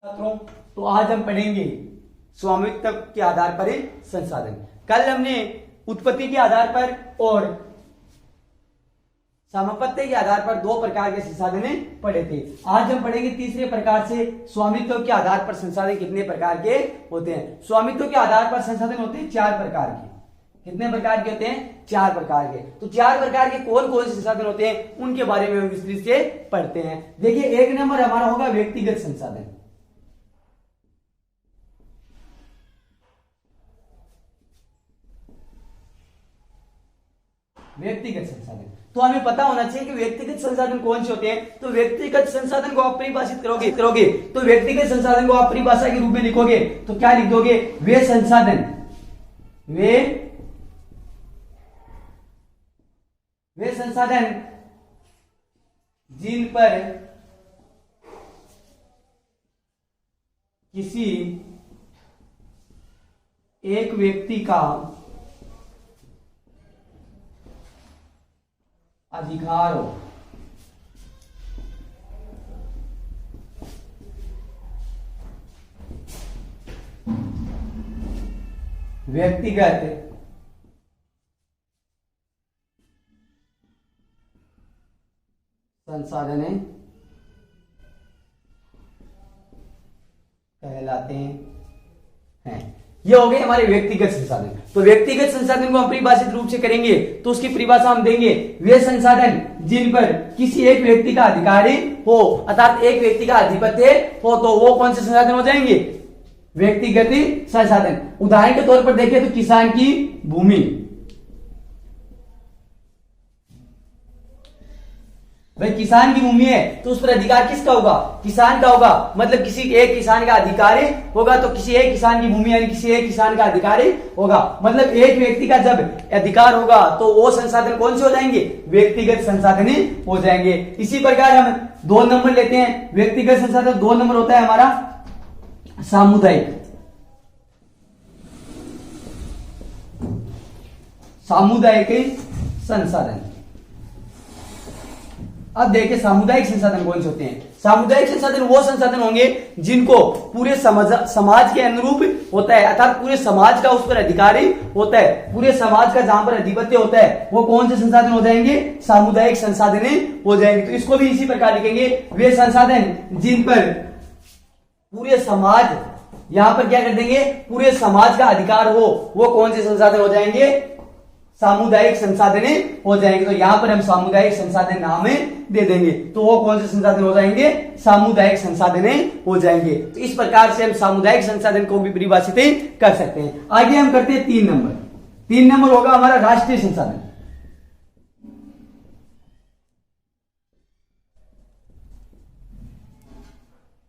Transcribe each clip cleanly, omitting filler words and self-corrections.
छात्रों, तो आज हम पढ़ेंगे स्वामित्व के आधार पर संसाधन। कल हमने उत्पत्ति के आधार पर और समापत्ति के आधार पर दो प्रकार के संसाधन पढ़े थे। आज हम पढ़ेंगे तीसरे प्रकार से स्वामित्व के आधार पर संसाधन कितने प्रकार के होते हैं। स्वामित्व के आधार पर संसाधन होते हैं चार प्रकार के। कितने प्रकार के होते हैं? चार प्रकार के। तो चार प्रकार के कौन कौन से संसाधन होते हैं उनके बारे में हम विस्तृत से पढ़ते हैं। देखिए, एक नंबर हमारा होगा व्यक्तिगत संसाधन। व्यक्तिगत संसाधन, तो हमें पता होना चाहिए कि व्यक्तिगत संसाधन कौन से होते हैं। तो व्यक्तिगत संसाधन को आप परिभाषित करोगे तो व्यक्तिगत संसाधन को आप परिभाषा के रूप में लिखोगे तो क्या लिख दोगे? वे संसाधन जिन पर किसी एक व्यक्ति का अधिकार हो। व्यक्तिगत संसाधन कहलाते हैं। ये हो गए हमारे व्यक्तिगत संसाधन। तो व्यक्तिगत संसाधन को हम परिभाषित रूप से करेंगे तो उसकी परिभाषा हम देंगे, वे संसाधन जिन पर किसी एक व्यक्ति का अधिकारी हो, अर्थात एक व्यक्ति का आधिपत्य हो, तो वो कौन से संसाधन हो जाएंगे? व्यक्तिगत संसाधन। उदाहरण के तौर पर देखें तो किसान की भूमि, भाई किसान की भूमि है तो उस पर अधिकार किसका होगा? किसान का होगा। मतलब किसी एक किसान का अधिकारी होगा तो किसी एक किसान की भूमि यानी किसी एक किसान का अधिकारी होगा। मतलब एक व्यक्ति का जब अधिकार होगा तो वो संसाधन कौन से हो जाएंगे? व्यक्तिगत संसाधन हो जाएंगे। इसी प्रकार हम दो नंबर लेते हैं व्यक्तिगत संसाधन। दो नंबर होता है हमारा सामुदायिक संसाधन। अब देखिए सामुदायिक संसाधन कौन से होते हैं। सामुदायिक संसाधन वो संसाधन होंगे जिनको पूरे समाज के अनुरूप होता है, अर्थात पूरे समाज का उस पर अधिकारी होता है, पूरे समाज का जहां पर अधिपत्य होता है वो कौन से संसाधन हो जाएंगे? सामुदायिक संसाधन हो जाएंगे। तो इसको भी इसी प्रकार लिखेंगे, वे संसाधन जिन पर पूरे समाज, यहां पर क्या कर देंगे? पूरे समाज का अधिकार हो, वो कौन से संसाधन हो जाएंगे? सामुदायिक संसाधन हो जाएंगे। तो यहां पर हम सामुदायिक संसाधन नाम दे देंगे तो वो कौन से संसाधन हो जाएंगे? सामुदायिक संसाधन हो जाएंगे। तो इस प्रकार से हम सामुदायिक संसाधन को भी परिभाषित कर सकते हैं। आगे हम करते हैं 3 नंबर। 3 नंबर होगा हमारा राष्ट्रीय संसाधन।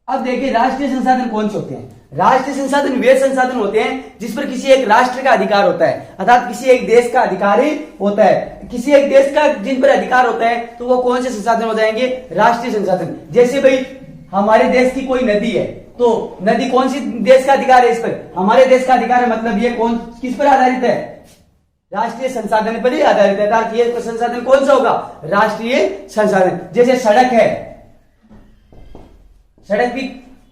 अब देखिए राष्ट्रीय संसाधन कौन से होते हैं। राष्ट्रीय संसाधन वे संसाधन होते हैं जिस पर किसी एक राष्ट्र का अधिकार होता है, अर्थात किसी एक देश का अधिकारी होता है। किसी एक देश का जिन पर अधिकार होता है तो वो कौन से संसाधन हो जाएंगे? राष्ट्रीय संसाधन। जैसे भाई हमारे देश की कोई नदी है तो नदी कौन सी देश का अधिकार है? इस पर हमारे देश का अधिकार है। मतलब ये कौन किस पर आधारित है? राष्ट्रीय संसाधन पर ही आधारित है। अर्थात ये संसाधन कौन सा होगा? राष्ट्रीय संसाधन। जैसे सड़क है, सड़क भी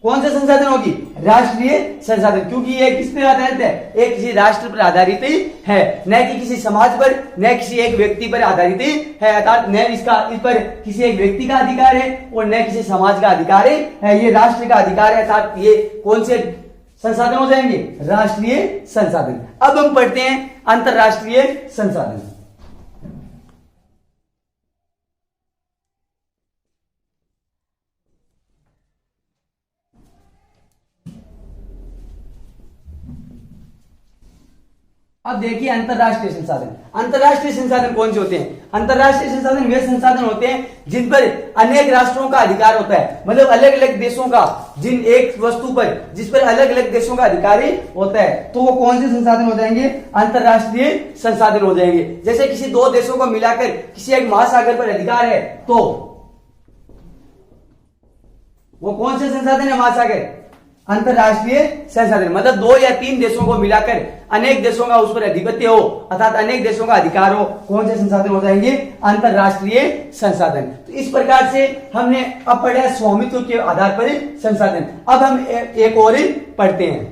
कौन सा संसाधन होगी? राष्ट्रीय संसाधन, क्योंकि ये किस पर आधारित है? एक किसी राष्ट्र पर आधारित है, न कि किसी समाज पर, न किसी एक व्यक्ति पर आधारित है। अर्थात न इस पर किसी एक व्यक्ति का अधिकार है और न किसी समाज का अधिकार है, ये राष्ट्र का अधिकार है। अर्थात ये कौन से संसाधन हो जाएंगे? राष्ट्रीय संसाधन। अब हम पढ़ते हैं अंतरराष्ट्रीय संसाधन। अब देखिए अंतरराष्ट्रीय संसाधन। अंतरराष्ट्रीय संसाधन कौन से होते हैं? अंतरराष्ट्रीय संसाधन वे संसाधन होते हैं जिन पर अनेक राष्ट्रों का अधिकार होता है। मतलब अलग अलग देशों का, जिन एक वस्तु पर जिस पर अलग अलग देशों का अधिकारी होता है तो वो कौन से संसाधन हो जाएंगे? अंतरराष्ट्रीय संसाधन हो जाएंगे। जैसे किसी दो देशों को मिलाकर किसी एक महासागर पर अधिकार है तो वो कौन से संसाधन है? महासागर। अंतरराष्ट्रीय संसाधन मतलब 2 या 3 देशों को मिलाकर अनेक देशों का उस पर अधिपत्य हो अर्थात अनेक देशों का अधिकार हो, कौन से संसाधन हो जाएंगे? अंतरराष्ट्रीय संसाधन। तो इस प्रकार से हमने अब पढ़ा स्वामित्व के आधार पर संसाधन। अब हम एक और पढ़ते हैं।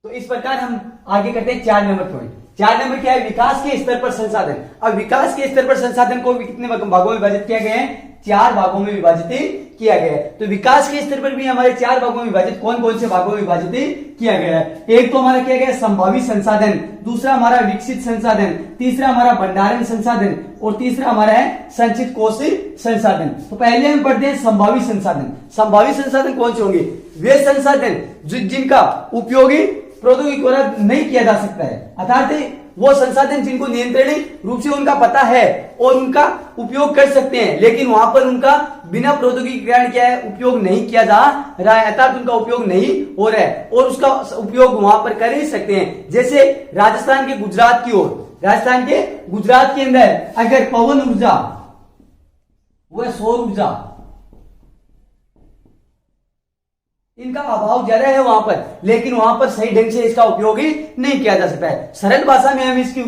तो इस प्रकार हम आगे करते हैं 4 नंबर पॉइंट। 4 नंबर क्या है? विकास के स्तर पर संसाधन। अब विकास के स्तर पर संसाधन को कितने भागों में विभाजित किया गया है? 4 भागों में विभाजित किया गया है। तो विकास के स्तर पर भी हमारे 4 भागों में विभाजित, कौन कौन से भागों में विभाजित किया गया है? एक तो हमारा किया गया संभावित संसाधन, दूसरा हमारा विकसित संसाधन, तीसरा हमारा भंडारण संसाधन और तीसरा हमारा है संचित कोष संसाधन। तो पहले हम पढ़ते हैं संभावित संसाधन। संभावित संसाधन कौन से होंगे? वे संसाधन जिनका उपयोगी प्रौद्योगिकी द्वारा नहीं किया जा सकता है, अर्थात वो संसाधन जिनको नियंत्रणीय रूप से उनका पता है और उनका उपयोग कर सकते हैं, लेकिन वहां पर उनका बिना प्रौद्योगिकी ग्रहण किया है उपयोग नहीं किया जा रहा है, अर्थात उनका उपयोग नहीं हो रहा है और उसका उपयोग वहां पर कर ही सकते हैं। जैसे राजस्थान के गुजरात की ओर, राजस्थान के गुजरात के अंदर अगर पवन ऊर्जा व सौर ऊर्जा इनका अभाव ज्यादा है वहां पर, लेकिन वहां पर सही ढंग से इसका उपयोग ही नहीं किया जा सकता है। सरल भाषा में हम इसकी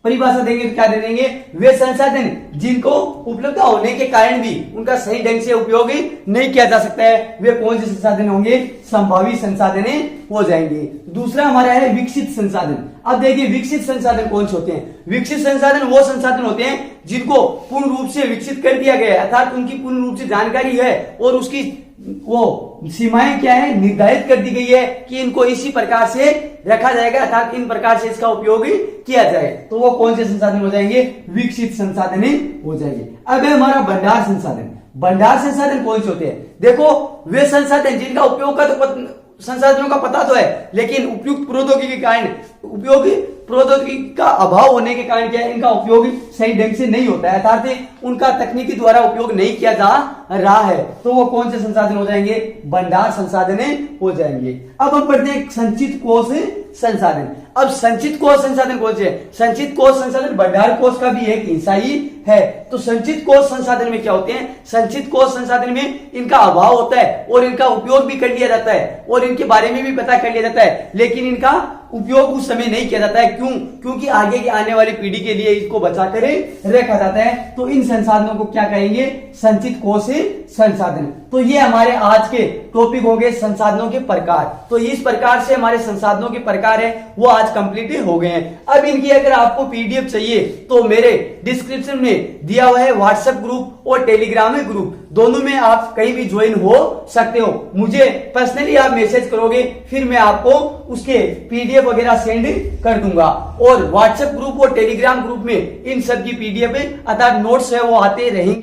परिभाषा देंगे तो क्या दे देंगे? वे संसाधन जिनको उपलब्ध होने के कारण भी उनका सही ढंग से उपयोग ही नहीं किया जा सकता है, वे कौन से संसाधन होंगे? संभावित संसाधन हो जाएंगे। दूसरा हमारा है विकसित संसाधन। अब देखिए विकसित संसाधन कौन से होते हैं? विकसित संसाधन वो संसाधन होते हैं जिनको पूर्ण रूप से विकसित कर दिया गया है, अर्थात उनकी पूर्ण रूप से जानकारी है और उसकी वो सीमाएं क्या है? निर्धारित कर दी गई है कि इनको इसी प्रकार से रखा जाएगा, अर्थात इन प्रकार से इसका उपयोग किया जाए। तो वो कौन से संसाधन हो जाएंगे? विकसित संसाधन हो जाएंगे। अब है हमारा भंडार संसाधन। भंडार संसाधन कौन से होते हैं? देखो वे संसाधन जिनका उपयोग का तो संसाधनों का पता तो है, लेकिन उपयुक्त प्रौद्योगिकी के कारण, उपयोगी प्रौद्योगिकी का अभाव होने के कारण क्या है? इनका उपयोग सही ढंग से नहीं होता है, अर्थात उनका तकनीकी द्वारा उपयोग नहीं किया जा रहा है। तो वो कौन से संसाधन हो जाएंगे? भंडार संसाधन हो जाएंगे। अब हम पढ़ते हैं संचित कोष संसाधन। अब संचित कोष संसाधन कौन से? संचित कोष संसाधन भंडार कोष का भी एक हिस्सा ही है। तो संचित कोष संसाधन में क्या होते हैं? संचित कोष संसाधन में इनका अभाव होता है और इनका उपयोग भी कर लिया जाता है और इनके बारे में भी पता कर लिया जाता है, लेकिन इनका उपयोग उस समय नहीं किया जाता है। क्यों? क्योंकि आगे की आने वाली पीढ़ी के लिए इसको बचाकर रखा जाता है। तो इन संसाधनों को क्या कहेंगे? संचित कोष संसाधन। तो ये हमारे आज के टॉपिक हो गए संसाधनों के प्रकार। तो इस प्रकार से हमारे संसाधनों के प्रकार है वो आज कंप्लीट हो गए हैं। अब इनकी अगर आपको पीडीएफ चाहिए तो मेरे डिस्क्रिप्शन में दिया हुआ है व्हाट्सएप ग्रुप और टेलीग्राम ग्रुप, दोनों में आप कहीं भी ज्वाइन हो सकते हो। मुझे पर्सनली आप मैसेज करोगे, फिर मैं आपको उसके पीडीएफ वगैरह सेंड कर दूंगा। और व्हाट्सएप ग्रुप और टेलीग्राम ग्रुप में इन सब की पीडीएफ अर्थात नोट्स है वो आते रहेंगे।